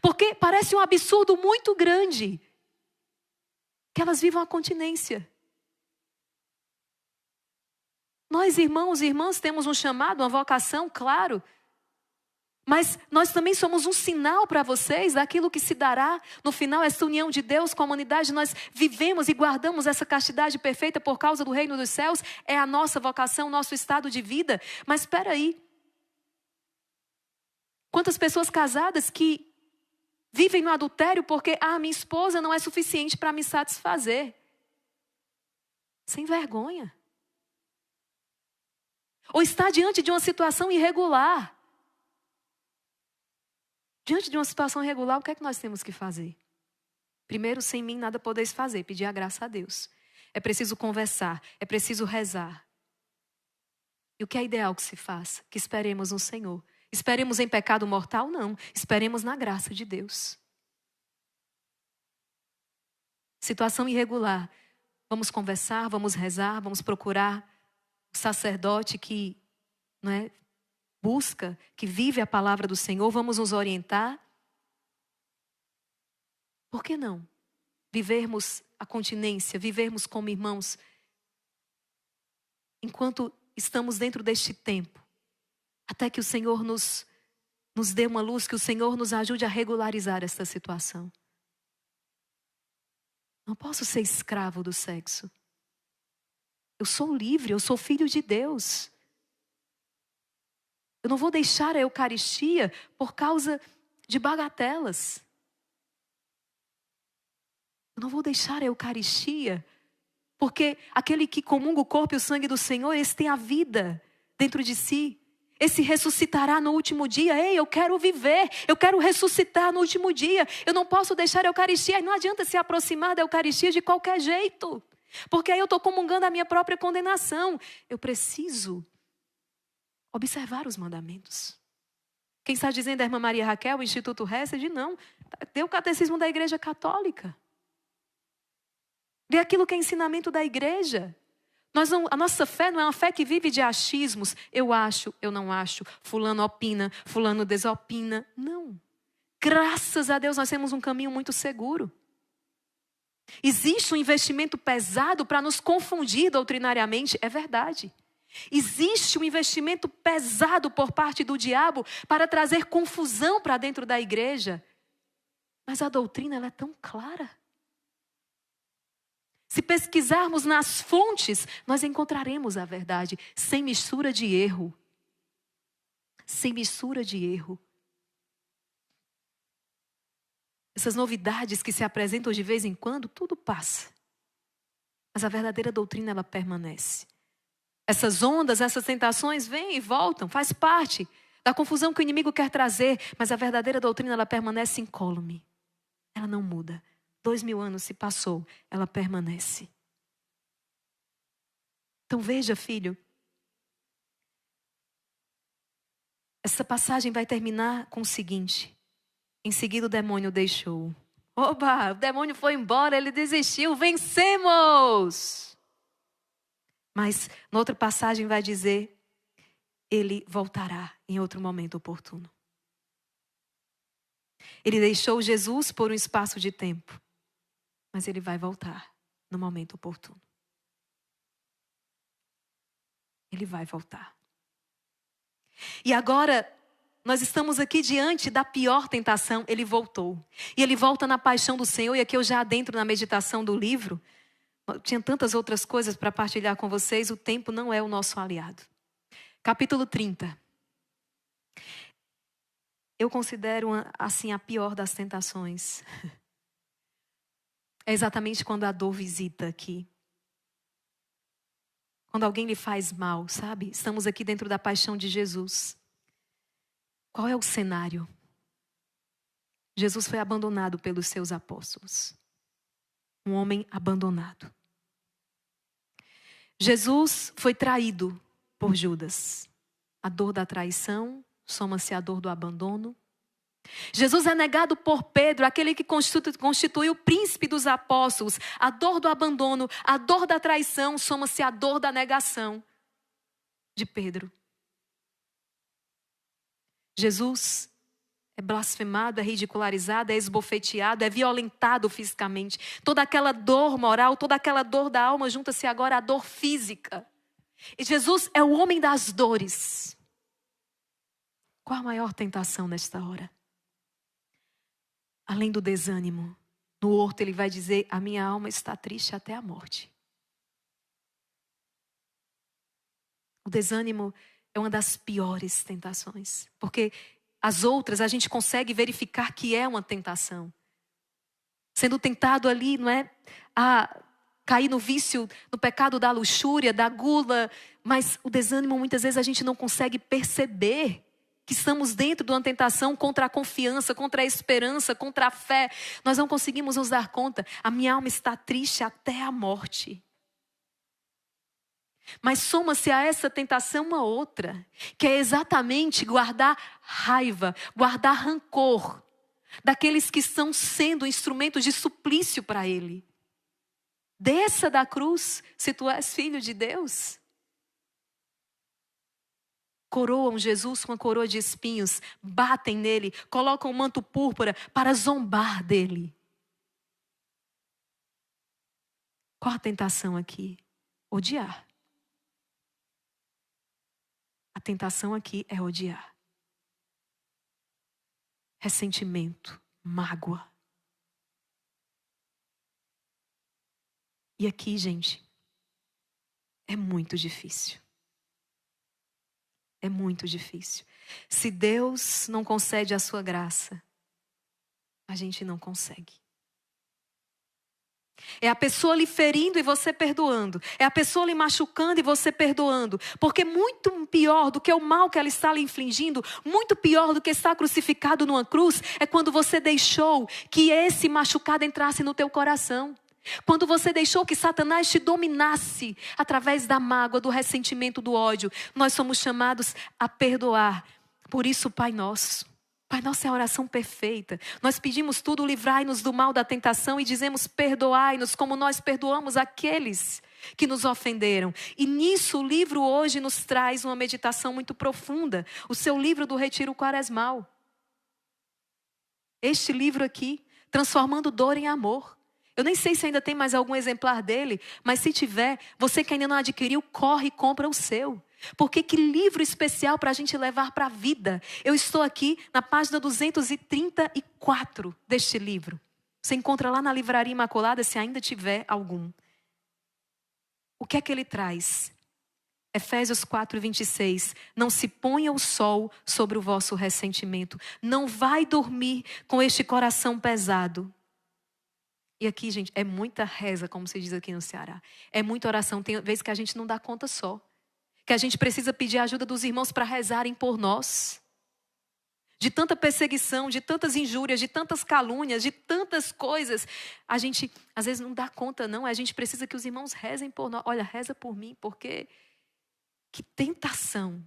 Porque parece um absurdo muito grande que elas vivam a continência. Nós, irmãos e irmãs, temos um chamado, uma vocação, claro. Mas nós também somos um sinal para vocês daquilo que se dará no final, essa união de Deus com a humanidade. Nós vivemos e guardamos essa castidade perfeita por causa do reino dos céus. É a nossa vocação, nosso estado de vida. Mas espera aí. Quantas pessoas casadas que vivem no adultério porque minha esposa não é suficiente para me satisfazer. Sem vergonha. Ou está diante de uma situação irregular. Diante de uma situação irregular, o que é que nós temos que fazer? Primeiro, sem mim nada podeis fazer, pedir a graça a Deus. É preciso conversar, é preciso rezar. E o que é ideal que se faça? Que esperemos no Senhor. Esperemos em pecado mortal? Não. Esperemos na graça de Deus. Situação irregular. Vamos conversar, vamos rezar, vamos procurar o sacerdote que busca, que vive a palavra do Senhor. Vamos nos orientar. Por que não? Vivermos a continência, vivermos como irmãos, enquanto estamos dentro deste tempo, até que o Senhor nos dê uma luz, que o Senhor nos ajude a regularizar esta situação. Não posso ser escravo do sexo. Eu sou livre, eu sou filho de Deus. Eu não vou deixar a Eucaristia por causa de bagatelas. Eu não vou deixar a Eucaristia porque aquele que comunga o corpo e o sangue do Senhor, esse tem a vida dentro de si. Esse ressuscitará no último dia. Ei, eu quero viver, eu quero ressuscitar no último dia. Eu não posso deixar a Eucaristia. E não adianta se aproximar da Eucaristia de qualquer jeito. Porque aí eu estou comungando a minha própria condenação. Eu preciso observar os mandamentos. Quem está dizendo a irmã Maria Raquel, o Instituto Hesed? Não. Dê o catecismo da Igreja Católica. Dê aquilo que é ensinamento da igreja. A nossa fé não é uma fé que vive de achismos. Eu acho, eu não acho. Fulano opina, fulano desopina. Não. Graças a Deus nós temos um caminho muito seguro. Existe um investimento pesado para nos confundir doutrinariamente. É verdade. Existe um investimento pesado por parte do diabo para trazer confusão para dentro da igreja. Mas a doutrina ela é tão clara. Se pesquisarmos nas fontes, nós encontraremos a verdade, sem mistura de erro. Sem mistura de erro. Essas novidades que se apresentam de vez em quando, tudo passa. Mas a verdadeira doutrina, ela permanece. Essas ondas, essas tentações vêm e voltam, faz parte da confusão que o inimigo quer trazer, mas a verdadeira doutrina, ela permanece incólume. Ela não muda. 2000 anos se passou, ela permanece. Então veja, filho. Essa passagem vai terminar com o seguinte. Em seguida o demônio deixou. Oba, o demônio foi embora, ele desistiu, vencemos! Mas, na outra passagem vai dizer, ele voltará em outro momento oportuno. Ele deixou Jesus por um espaço de tempo. Mas ele vai voltar no momento oportuno. Ele vai voltar. E agora, nós estamos aqui diante da pior tentação. Ele voltou. E ele volta na paixão do Senhor. E aqui eu já adentro na meditação do livro. Eu tinha tantas outras coisas para partilhar com vocês. O tempo não é o nosso aliado. Capítulo 30. Eu considero assim a pior das tentações. É exatamente quando a dor visita aqui. Quando alguém lhe faz mal, sabe? Estamos aqui dentro da paixão de Jesus. Qual é o cenário? Jesus foi abandonado pelos seus apóstolos. Um homem abandonado. Jesus foi traído por Judas. A dor da traição soma-se à dor do abandono. Jesus é negado por Pedro, aquele que constitui o príncipe dos apóstolos. A dor do abandono, a dor da traição, soma-se à dor da negação de Pedro. Jesus é blasfemado, é ridicularizado, é esbofeteado, é violentado fisicamente. Toda aquela dor moral, toda aquela dor da alma junta-se agora à dor física. E Jesus é o homem das dores. Qual a maior tentação nesta hora? Além do desânimo, no horto ele vai dizer, a minha alma está triste até a morte. O desânimo é uma das piores tentações, porque as outras a gente consegue verificar que é uma tentação. Sendo tentado ali, não é? A cair no vício, no pecado da luxúria, da gula, mas o desânimo muitas vezes a gente não consegue perceber que estamos dentro de uma tentação contra a confiança, contra a esperança, contra a fé. Nós não conseguimos nos dar conta. A minha alma está triste até a morte. Mas soma-se a essa tentação uma outra, que é exatamente guardar raiva, guardar rancor daqueles que estão sendo instrumentos de suplício para ele. Desça da cruz, se tu és filho de Deus. Coroam Jesus com a coroa de espinhos, batem nele, colocam um manto púrpura para zombar dele. Qual a tentação aqui? Odiar. A tentação aqui é odiar. Ressentimento, mágoa. E aqui, gente, é muito difícil. É muito difícil. Se Deus não concede a sua graça, a gente não consegue. É a pessoa lhe ferindo e você perdoando. É a pessoa lhe machucando e você perdoando. Porque muito pior do que o mal que ela está lhe infligindo, muito pior do que estar crucificado numa cruz, é quando você deixou que esse machucado entrasse no teu coração. Quando você deixou que Satanás te dominasse através da mágoa, do ressentimento, do ódio. Nós somos chamados a perdoar. Por isso, Pai Nosso. Pai Nosso é a oração perfeita. Nós pedimos tudo, livrai-nos do mal da tentação e dizemos perdoai-nos como nós perdoamos aqueles que nos ofenderam. E nisso o livro hoje nos traz uma meditação muito profunda. O seu livro do Retiro Quaresmal. Este livro aqui, Transformando Dor em Amor. Eu nem sei se ainda tem mais algum exemplar dele, mas se tiver, você que ainda não adquiriu, corre e compra o seu. Porque que livro especial para a gente levar para a vida. Eu estou aqui na página 234 deste livro. Você encontra lá na Livraria Imaculada, se ainda tiver algum. O que é que ele traz? Efésios 4:26. Não se ponha o sol sobre o vosso ressentimento. Não vai dormir com este coração pesado. E aqui, gente, é muita reza, como se diz aqui no Ceará. É muita oração. Tem vezes que a gente não dá conta só. Que a gente precisa pedir a ajuda dos irmãos para rezarem por nós. De tanta perseguição, de tantas injúrias, de tantas calúnias, de tantas coisas. A gente, às vezes, não dá conta, não. A gente precisa que os irmãos rezem por nós. Olha, reza por mim, porque que tentação.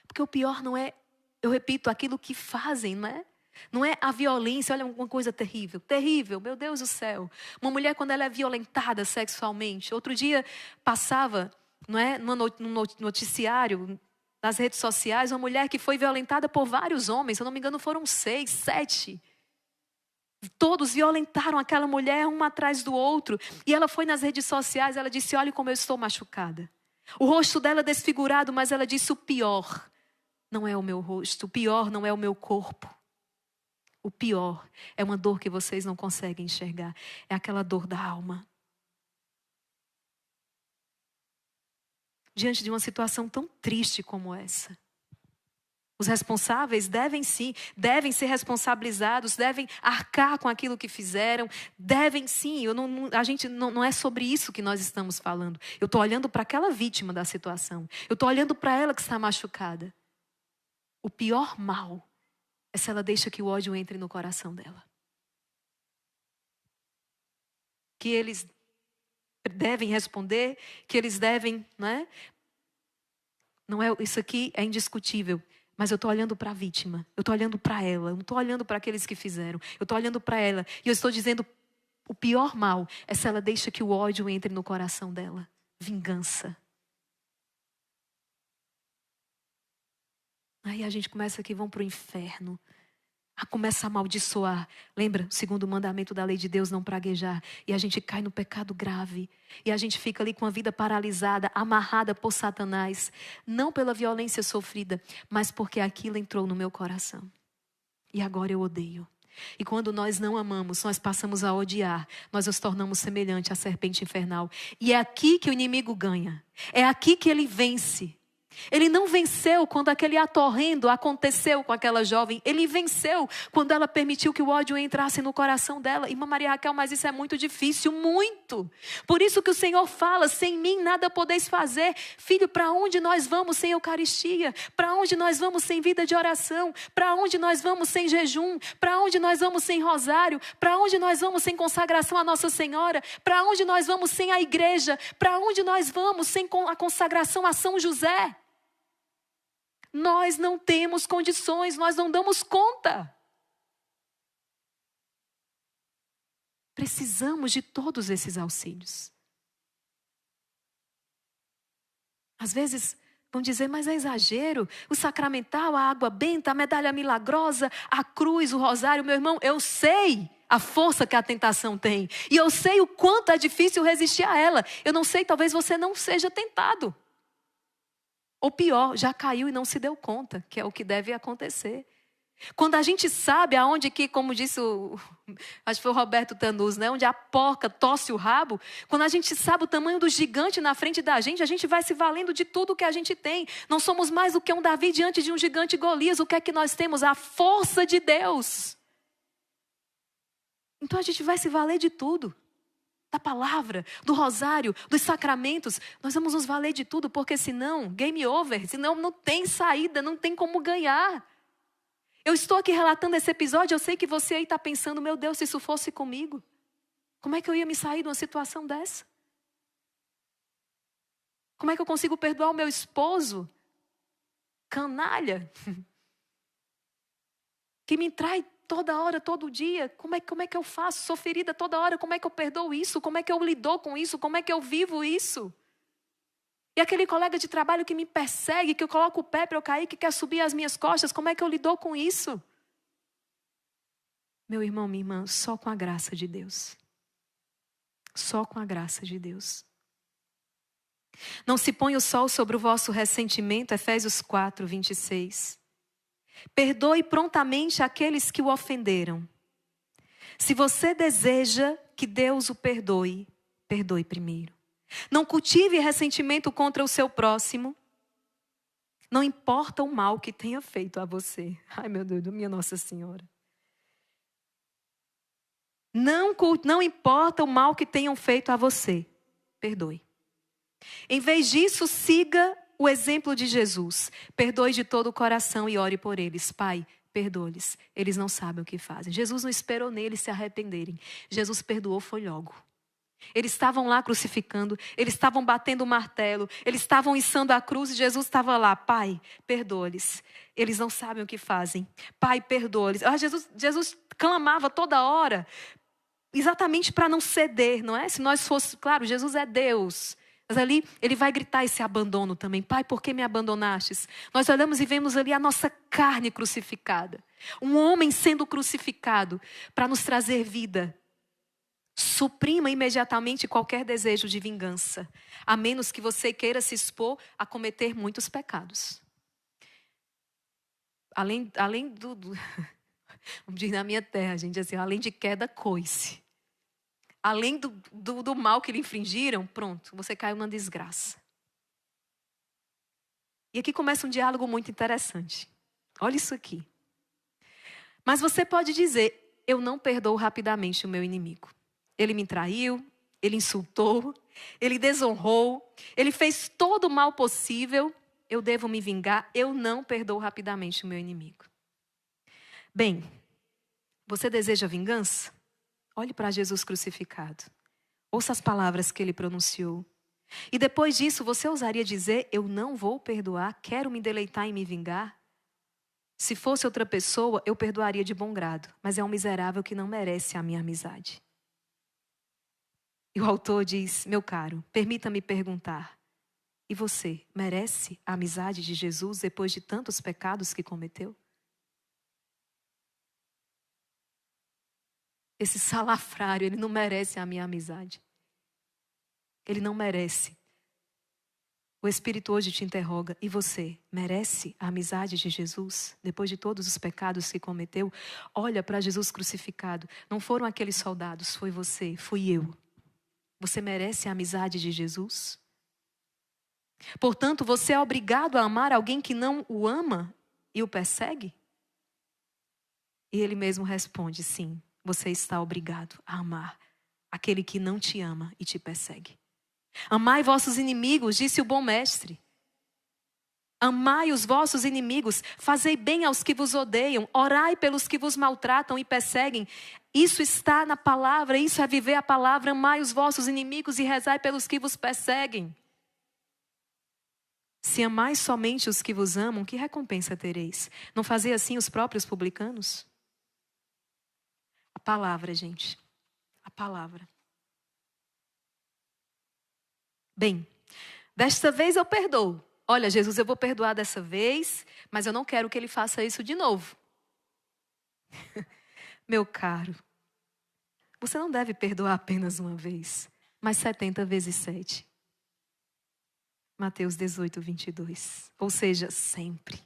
Porque o pior não é, eu repito, aquilo que fazem, não é? Não é a violência, olha uma coisa terrível, terrível, meu Deus do céu. Uma mulher quando ela é violentada sexualmente. Outro dia passava, não é, no noticiário, nas redes sociais, uma mulher que foi violentada por vários homens. Se eu não me engano foram 6, 7. Todos violentaram aquela mulher um atrás do outro. E ela foi nas redes sociais, ela disse, olha como eu estou machucada. O rosto dela desfigurado, mas ela disse, o pior não é o meu rosto, o pior não é o meu corpo. O pior é uma dor que vocês não conseguem enxergar. É aquela dor da alma. Diante de uma situação tão triste como essa. Os responsáveis devem ser responsabilizados, devem arcar com aquilo que fizeram, devem sim. A gente não é sobre isso que nós estamos falando. Eu estou olhando para aquela vítima da situação. Eu estou olhando para ela que está machucada. O pior mal é se ela deixa que o ódio entre no coração dela. Que eles devem responder, que eles devem, não é? Não é, isso aqui é indiscutível. Mas eu estou olhando para a vítima. Eu estou olhando para ela. Eu não estou olhando para aqueles que fizeram. Eu estou olhando para ela. E eu estou dizendo, o pior mal é se ela deixa que o ódio entre no coração dela. Vingança. Aí a gente começa aqui, vão para o inferno. Começa a amaldiçoar. Lembra? O segundo mandamento da lei de Deus, não praguejar. E a gente cai no pecado grave. E a gente fica ali com a vida paralisada, amarrada por Satanás. Não pela violência sofrida, mas porque aquilo entrou no meu coração. E agora eu odeio. E quando nós não amamos, nós passamos a odiar. Nós nos tornamos semelhante à serpente infernal. E é aqui que o inimigo ganha. É aqui que ele vence. Ele não venceu quando aquele ato horrendo aconteceu com aquela jovem. Ele venceu quando ela permitiu que o ódio entrasse no coração dela. Irmã Maria Raquel, mas isso é muito difícil, muito. Por isso que o Senhor fala, sem mim nada podeis fazer. Filho, para onde nós vamos sem Eucaristia? Para onde nós vamos sem vida de oração? Para onde nós vamos sem jejum? Para onde nós vamos sem rosário? Para onde nós vamos sem consagração à Nossa Senhora? Para onde nós vamos sem a igreja? Para onde nós vamos sem a consagração a São José? Nós não temos condições, nós não damos conta. Precisamos de todos esses auxílios. Às vezes vão dizer, mas é exagero. O sacramental, a água benta, a medalha milagrosa, a cruz, o rosário. Meu irmão, eu sei a força que a tentação tem. E eu sei o quanto é difícil resistir a ela. Eu não sei, talvez você não seja tentado. Ou pior, já caiu e não se deu conta, que é o que deve acontecer. Quando a gente sabe aonde que, como disse acho que foi o Roberto Tanus, né? Onde a porca tosse o rabo, quando a gente sabe o tamanho do gigante na frente da gente, a gente vai se valendo de tudo que a gente tem. Não somos mais do que um Davi diante de um gigante Golias. O que é que nós temos? A força de Deus. Então a gente vai se valer de tudo. Da palavra, do rosário, dos sacramentos. Nós vamos nos valer de tudo, porque senão, game over. Senão não tem saída, não tem como ganhar. Eu estou aqui relatando esse episódio, eu sei que você aí está pensando, meu Deus, se isso fosse comigo, como é que eu ia me sair de uma situação dessa? Como é que eu consigo perdoar o meu esposo? Canalha. Que me trai toda hora, todo dia. Como é que eu faço? Sou ferida toda hora, como é que eu perdoo isso? Como é que eu lido com isso? Como é que eu vivo isso? E aquele colega de trabalho que me persegue, que eu coloco o pé para eu cair, que quer subir as minhas costas, como é que eu lido com isso? Meu irmão, minha irmã, só com a graça de Deus. Só com a graça de Deus. Não se põe o sol sobre o vosso ressentimento, Efésios 4, 26. Perdoe prontamente aqueles que o ofenderam. Se você deseja que Deus o perdoe, perdoe primeiro. Não cultive ressentimento contra o seu próximo. Não importa o mal que tenha feito a você. Ai, meu Deus, minha Nossa Senhora. Não importa o mal que tenham feito a você. Perdoe. Em vez disso, siga o exemplo de Jesus. Perdoe de todo o coração e ore por eles. Pai, perdoe-lhes. Eles não sabem o que fazem. Jesus não esperou neles se arrependerem. Jesus perdoou, foi logo. Eles estavam lá crucificando, eles estavam batendo o martelo, eles estavam içando a cruz e Jesus estava lá. Pai, perdoa-lhes. Eles não sabem o que fazem. Pai, perdoa-lhes. Jesus clamava toda hora, exatamente para não ceder, não é? Se nós fôssemos, claro, Jesus é Deus. Mas ali ele vai gritar esse abandono também. Pai, por que me abandonastes? Nós olhamos e vemos ali a nossa carne crucificada. Um homem sendo crucificado para nos trazer vida. Suprima imediatamente qualquer desejo de vingança, a menos que você queira se expor a cometer muitos pecados. Além vamos dizer na minha terra, gente, assim, além de queda, coice. Além do mal que lhe infringiram, pronto, você caiu numa desgraça. E aqui começa um diálogo muito interessante. Olha isso aqui. Mas você pode dizer, eu não perdoo rapidamente o meu inimigo. Ele me traiu, ele insultou, ele desonrou, ele fez todo o mal possível. Eu devo me vingar, eu não perdoo rapidamente o meu inimigo. Bem, você deseja vingança? Olhe para Jesus crucificado. Ouça as palavras que ele pronunciou. E depois disso, você ousaria dizer, eu não vou perdoar, quero me deleitar em me vingar? Se fosse outra pessoa, eu perdoaria de bom grado, mas é um miserável que não merece a minha amizade. E o autor diz, meu caro, permita-me perguntar, e você merece a amizade de Jesus depois de tantos pecados que cometeu? Esse salafrário, ele não merece a minha amizade. Ele não merece. O Espírito hoje te interroga, e você merece a amizade de Jesus depois de todos os pecados que cometeu? Olha para Jesus crucificado. Não foram aqueles soldados, foi você, fui eu. Você merece a amizade de Jesus? Portanto, você é obrigado a amar alguém que não o ama e o persegue? E ele mesmo responde, sim, você está obrigado a amar aquele que não te ama e te persegue. Amai vossos inimigos, disse o bom mestre. Amai os vossos inimigos, fazei bem aos que vos odeiam, orai pelos que vos maltratam e perseguem. Isso está na palavra, isso é viver a palavra. Amai os vossos inimigos e rezai pelos que vos perseguem. Se amais somente os que vos amam, que recompensa tereis? Não fazia assim os próprios publicanos? A palavra, gente. A palavra. Bem, desta vez eu perdoo. Olha, Jesus, eu vou perdoar dessa vez, mas eu não quero que ele faça isso de novo. Meu caro, você não deve perdoar apenas uma vez, mas 70 vezes 7. Mateus 18, 22. Ou seja, sempre.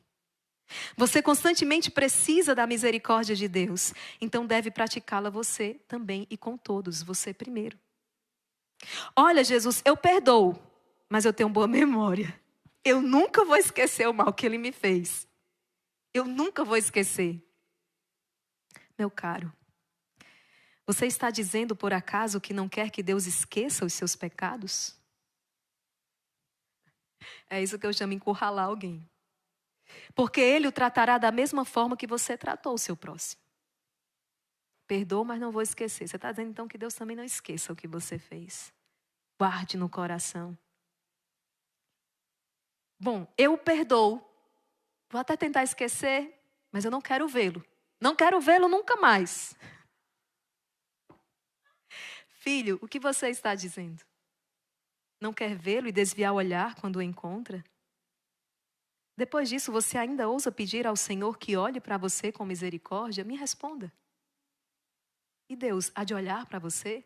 Você constantemente precisa da misericórdia de Deus, então deve praticá-la você também e com todos, você primeiro. Olha, Jesus, eu perdoo, mas eu tenho boa memória. Eu nunca vou esquecer o mal que ele me fez. Eu nunca vou esquecer. Meu caro, você está dizendo por acaso que não quer que Deus esqueça os seus pecados? É isso que eu chamo de encurralar alguém. Porque ele o tratará da mesma forma que você tratou o seu próximo. Perdoa, mas não vou esquecer. Você está dizendo então que Deus também não esqueça o que você fez. Guarde no coração. Bom, eu perdoo. Vou até tentar esquecer, mas eu não quero vê-lo. Não quero vê-lo nunca mais. Filho, o que você está dizendo? Não quer vê-lo e desviar o olhar quando o encontra? Depois disso, você ainda ousa pedir ao Senhor que olhe para você com misericórdia? Me responda. E Deus há de olhar para você?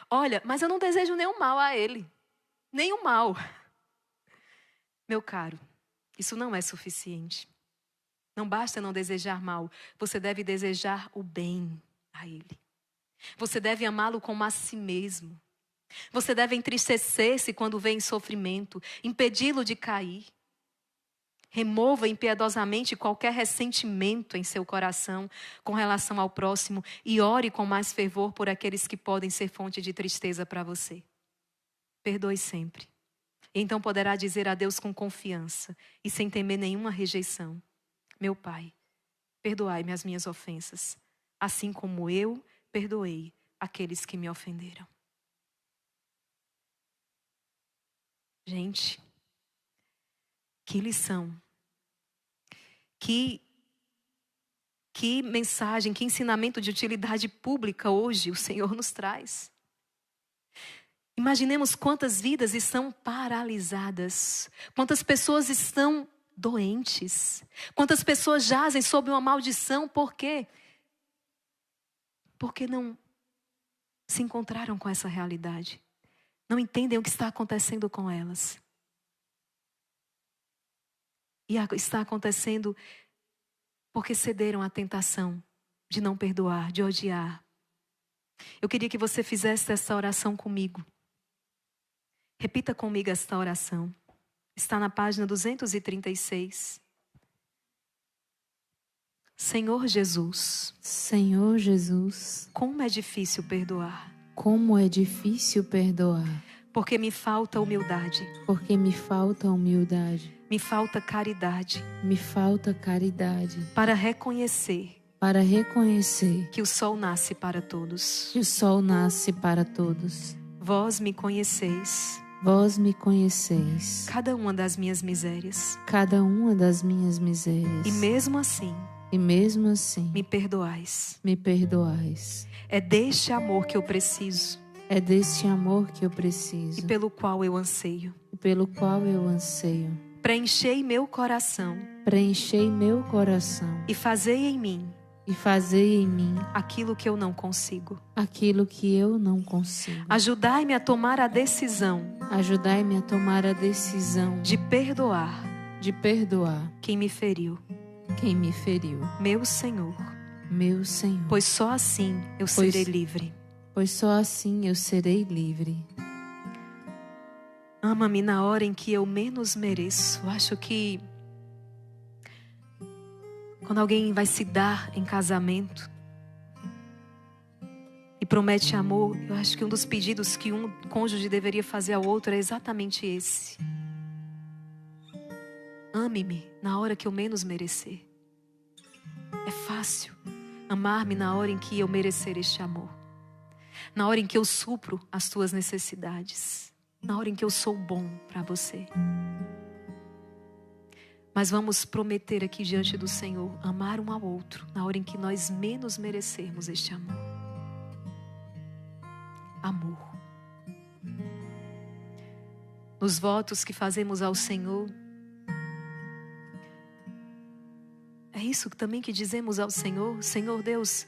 Olha, mas eu não desejo nenhum mal a ele. Nenhum mal. Meu caro, isso não é suficiente. Não basta não desejar mal. Você deve desejar o bem a ele. Você deve amá-lo como a si mesmo. Você deve entristecer-se quando vê em sofrimento, impedi-lo de cair. Remova impiedosamente qualquer ressentimento em seu coração com relação ao próximo e ore com mais fervor por aqueles que podem ser fonte de tristeza para você. Perdoe sempre. E então poderá dizer a Deus com confiança e sem temer nenhuma rejeição: meu Pai, perdoai-me as minhas ofensas, assim como eu perdoei aqueles que me ofenderam. Gente, que lição, que mensagem, que ensinamento de utilidade pública hoje o Senhor nos traz. Imaginemos quantas vidas estão paralisadas, quantas pessoas estão doentes, quantas pessoas jazem sob uma maldição, por quê? Porque não se encontraram com essa realidade, não entendem o que está acontecendo com elas. E está acontecendo porque cederam à tentação de não perdoar, de odiar. Eu queria que você fizesse essa oração comigo. Repita comigo esta oração. Está na página 236. Senhor Jesus. Senhor Jesus. Como é difícil perdoar. Como é difícil perdoar. Porque me falta humildade. Porque me falta humildade. Me falta caridade. Me falta caridade. Para reconhecer. Para reconhecer. Que o sol nasce para todos. Que o sol nasce para todos. Vós me conheceis. Vós me conheceis. Cada uma das minhas misérias. Cada uma das minhas misérias. E mesmo assim. E mesmo assim. Me perdoais. Me perdoais. É deste amor que eu preciso. É deste amor que eu preciso. E pelo qual eu anseio. E pelo qual eu anseio. Preenchei meu coração. Preenchei meu coração. E fazei em mim. E fazei em mim aquilo que eu não consigo. Aquilo que eu não consigo. Ajudai-me a tomar a decisão. Ajudai-me a tomar a decisão de perdoar. De perdoar quem me feriu. Quem me feriu. Meu Senhor. Meu Senhor. Pois só assim eu serei livre. Pois só assim eu serei livre. Ama-me na hora em que eu menos mereço. Eu acho que quando alguém vai se dar em casamento e promete amor, eu acho que um dos pedidos que um cônjuge deveria fazer ao outro é exatamente esse. Ame-me na hora que eu menos merecer. É fácil amar-me na hora em que eu merecer este amor. Na hora em que eu supro as tuas necessidades. Na hora em que eu sou bom para você. Mas vamos prometer aqui diante do Senhor amar um ao outro na hora em que nós menos merecermos este amor. Amor. Nos votos que fazemos ao Senhor, é isso também que dizemos ao Senhor: Senhor Deus,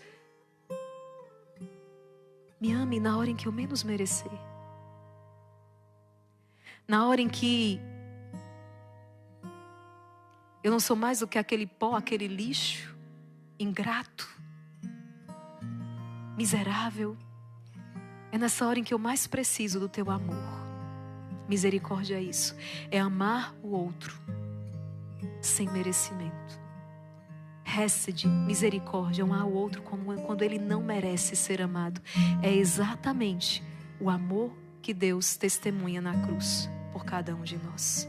me ame na hora em que eu menos merecer. Na hora em que eu não sou mais do que aquele pó, aquele lixo, ingrato, miserável. É nessa hora em que eu mais preciso do teu amor. Misericórdia é isso. É amar o outro sem merecimento. Hesed, misericórdia, amar o outro quando ele não merece ser amado. É exatamente o amor que Deus testemunha na cruz por cada um de nós.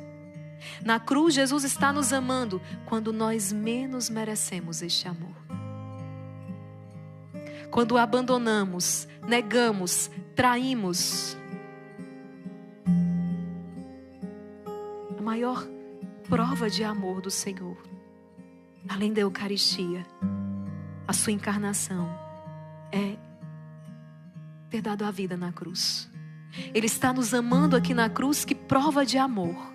Na cruz, Jesus está nos amando quando nós menos merecemos este amor. Quando abandonamos, negamos, traímos. A maior prova de amor do Senhor, além da Eucaristia, a sua encarnação, é ter dado a vida na cruz. Ele está nos amando aqui na cruz, que prova de amor.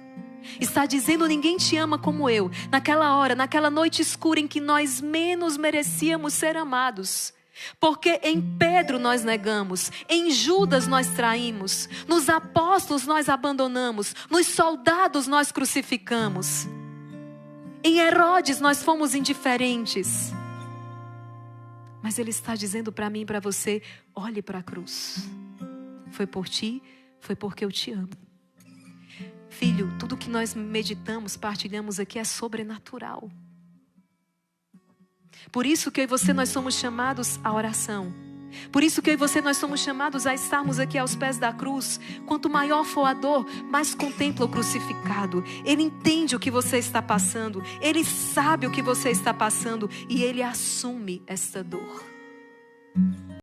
Está dizendo: ninguém te ama como eu. Naquela hora, naquela noite escura em que nós menos merecíamos ser amados. Porque em Pedro nós negamos, em Judas nós traímos, nos apóstolos nós abandonamos, nos soldados nós crucificamos, em Herodes nós fomos indiferentes. Mas Ele está dizendo para mim e para você: olhe para a cruz. Foi por ti, foi porque eu te amo. Filho, tudo que nós meditamos, partilhamos aqui é sobrenatural. Por isso que eu e você nós somos chamados à oração. Por isso que eu e você nós somos chamados a estarmos aqui aos pés da cruz. Quanto maior for a dor, mais contempla o crucificado. Ele entende o que você está passando. Ele sabe o que você está passando. E Ele assume esta dor.